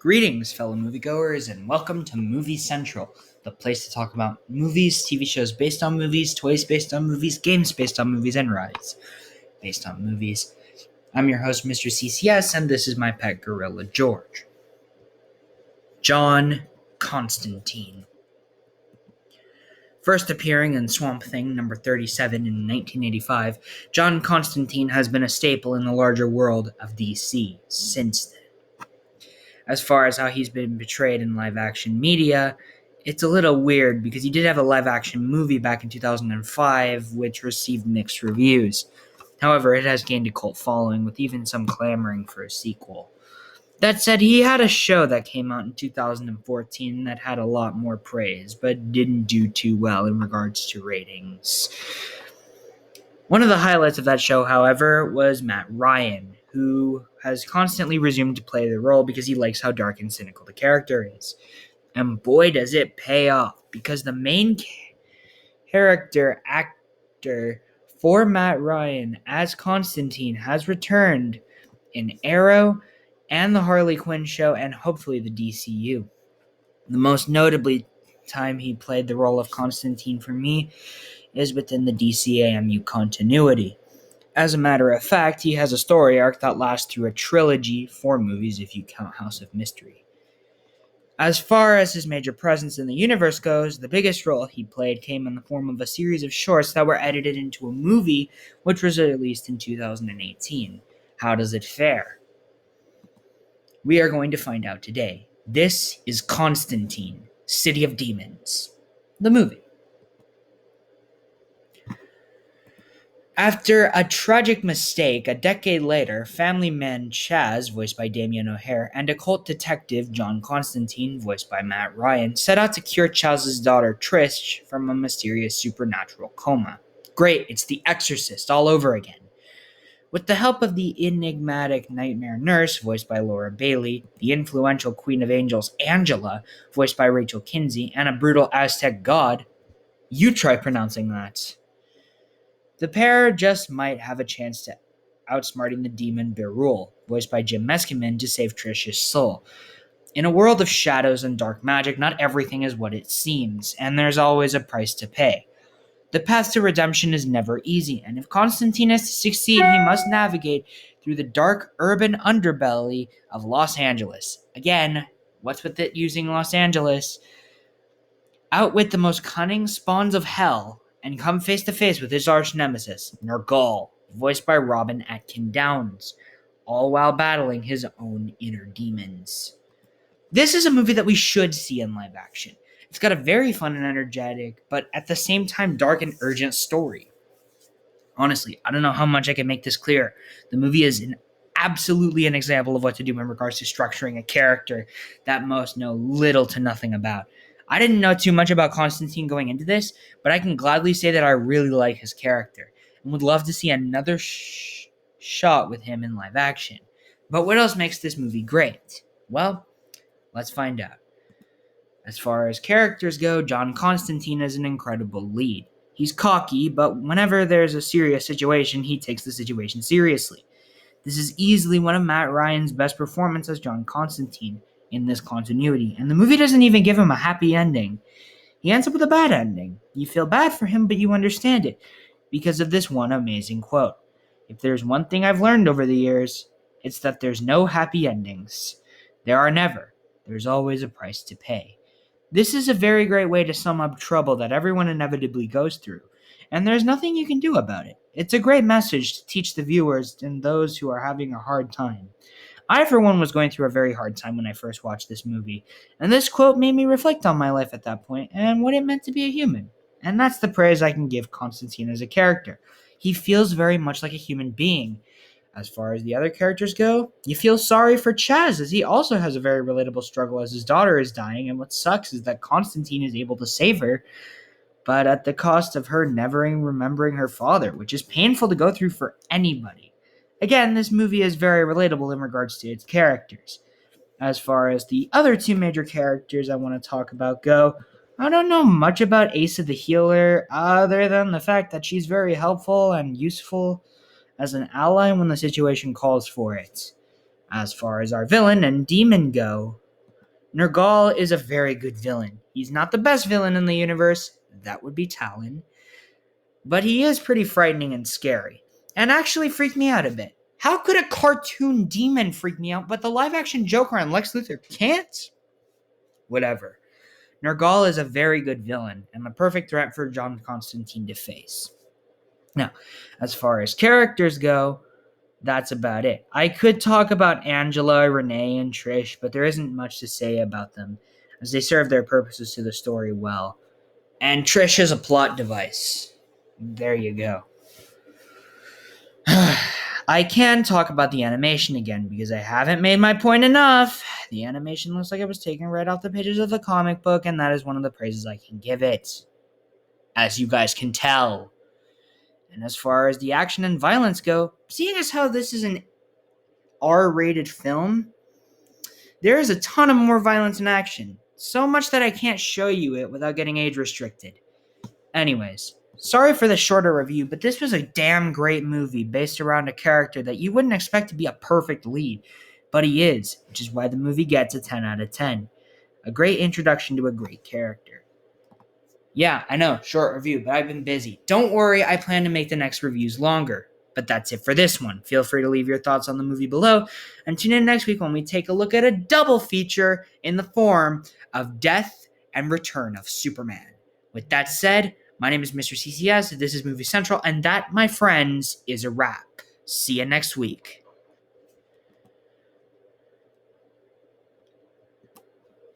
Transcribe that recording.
Greetings, fellow moviegoers, and welcome to Movie Central, the place to talk about movies, TV shows based on movies, toys based on movies, games based on movies, and rides based on movies. I'm your host, Mr. CCS, and this is my pet gorilla, George. John Constantine. First appearing in Swamp Thing number 37 in 1985, John Constantine has been a staple in the larger world of DC since then. As far as how he's been portrayed in live-action media, it's a little weird because he did have a live-action movie back in 2005, which received mixed reviews. However, it has gained a cult following, with even some clamoring for a sequel. That said, he had a show that came out in 2014 that had a lot more praise, but didn't do too well in regards to ratings. One of the highlights of that show, however, was Matt Ryan, who has constantly resumed to play the role because he likes how dark and cynical the character is. And boy, does it pay off, because the main actor for Matt Ryan as Constantine has returned in Arrow and the Harley Quinn show and hopefully the DCU. The most notably time he played the role of Constantine for me is within the DCAMU continuity. As a matter of fact, he has a story arc that lasts through a trilogy, 4 movies if you count House of Mystery. As far as his major presence in the universe goes, the biggest role he played came in the form of a series of shorts that were edited into a movie, which was released in 2018. How does it fare? We are going to find out today. This is Constantine, City of Demons, the movie. After a tragic mistake, a decade later, family man Chaz, voiced by Damien O'Hare, and occult detective John Constantine, voiced by Matt Ryan, set out to cure Chaz's daughter Trish from a mysterious supernatural coma. Great, it's The Exorcist all over again. With the help of the enigmatic nightmare nurse, voiced by Laura Bailey, the influential Queen of Angels Angela, voiced by Rachel Kinsey, and a brutal Aztec god, you try pronouncing that. The pair just might have a chance to outsmarting the demon Berull, voiced by Jim Meskimen, to save Trish's soul. In a world of shadows and dark magic, not everything is what it seems, and there's always a price to pay. The path to redemption is never easy, and if Constantine is to succeed, he must navigate through the dark urban underbelly of Los Angeles. Again, what's with it using Los Angeles? Outwit the most cunning spawns of hell, and come face to face with his arch nemesis, Nergal, voiced by Robin Atkin Downes, all while battling his own inner demons. This is a movie that we should see in live action. It's got a very fun and energetic, but at the same time dark and urgent story. Honestly, I don't know how much I can make this clear. The movie is absolutely an example of what to do in regards to structuring a character that most know little to nothing about. I didn't know too much about Constantine going into this, but I can gladly say that I really like his character and would love to see another shot with him in live action. But what else makes this movie great? Well, let's find out. As far as characters go, John Constantine is an incredible lead. He's cocky, but whenever there's a serious situation, he takes the situation seriously. This is easily one of Matt Ryan's best performances as John Constantine in this continuity, and the movie doesn't even give him a happy ending. He ends up with a bad ending. You feel bad for him, but you understand it because of this one amazing quote. If there's one thing I've learned over the years, it's that there's no happy endings. There are never. There's always a price to pay. This is a very great way to sum up trouble that everyone inevitably goes through, and there's nothing you can do about it. It's a great message to teach the viewers and those who are having a hard time. I, for one, was going through a very hard time when I first watched this movie, and this quote made me reflect on my life at that point and what it meant to be a human. And that's the praise I can give Constantine as a character. He feels very much like a human being. As far as the other characters go, you feel sorry for Chaz, as he also has a very relatable struggle as his daughter is dying, and what sucks is that Constantine is able to save her, but at the cost of her never remembering her father, which is painful to go through for anybody. Again, this movie is very relatable in regards to its characters. As far as the other 2 major characters I want to talk about go, I don't know much about Asa the Healer, other than the fact that she's very helpful and useful as an ally when the situation calls for it. As far as our villain and demon go, Nergal is a very good villain. He's not the best villain in the universe, that would be Talon, but he is pretty frightening and scary, and actually freaked me out a bit. How could a cartoon demon freak me out, but the live action Joker and Lex Luthor can't? Whatever. Nergal is a very good villain, and the perfect threat for John Constantine to face. Now, as far as characters go, that's about it. I could talk about Angela, Renee, and Trish, but there isn't much to say about them, as they serve their purposes to the story well. And Trish is a plot device. There you go. I can talk about the animation again because I haven't made my point enough. The animation looks like it was taken right off the pages of the comic book, and that is one of the praises I can give it, as you guys can tell. And as far as the action and violence go, seeing as how this is an R-rated film, there is a ton of more violence and action. So much that I can't show you it without getting age restricted. Anyways, sorry for the shorter review, but this was a damn great movie based around a character that you wouldn't expect to be a perfect lead, but he is, which is why the movie gets a 10 out of 10. A great introduction to a great character. Yeah, I know, short review, but I've been busy. Don't worry, I plan to make the next reviews longer. But that's it for this one. Feel free to leave your thoughts on the movie below, and tune in next week when we take a look at a double feature in the form of Death and Return of Superman. With that said, my name is Mr. CCS, this is Movie Central, and that, my friends, is a wrap. See you next week.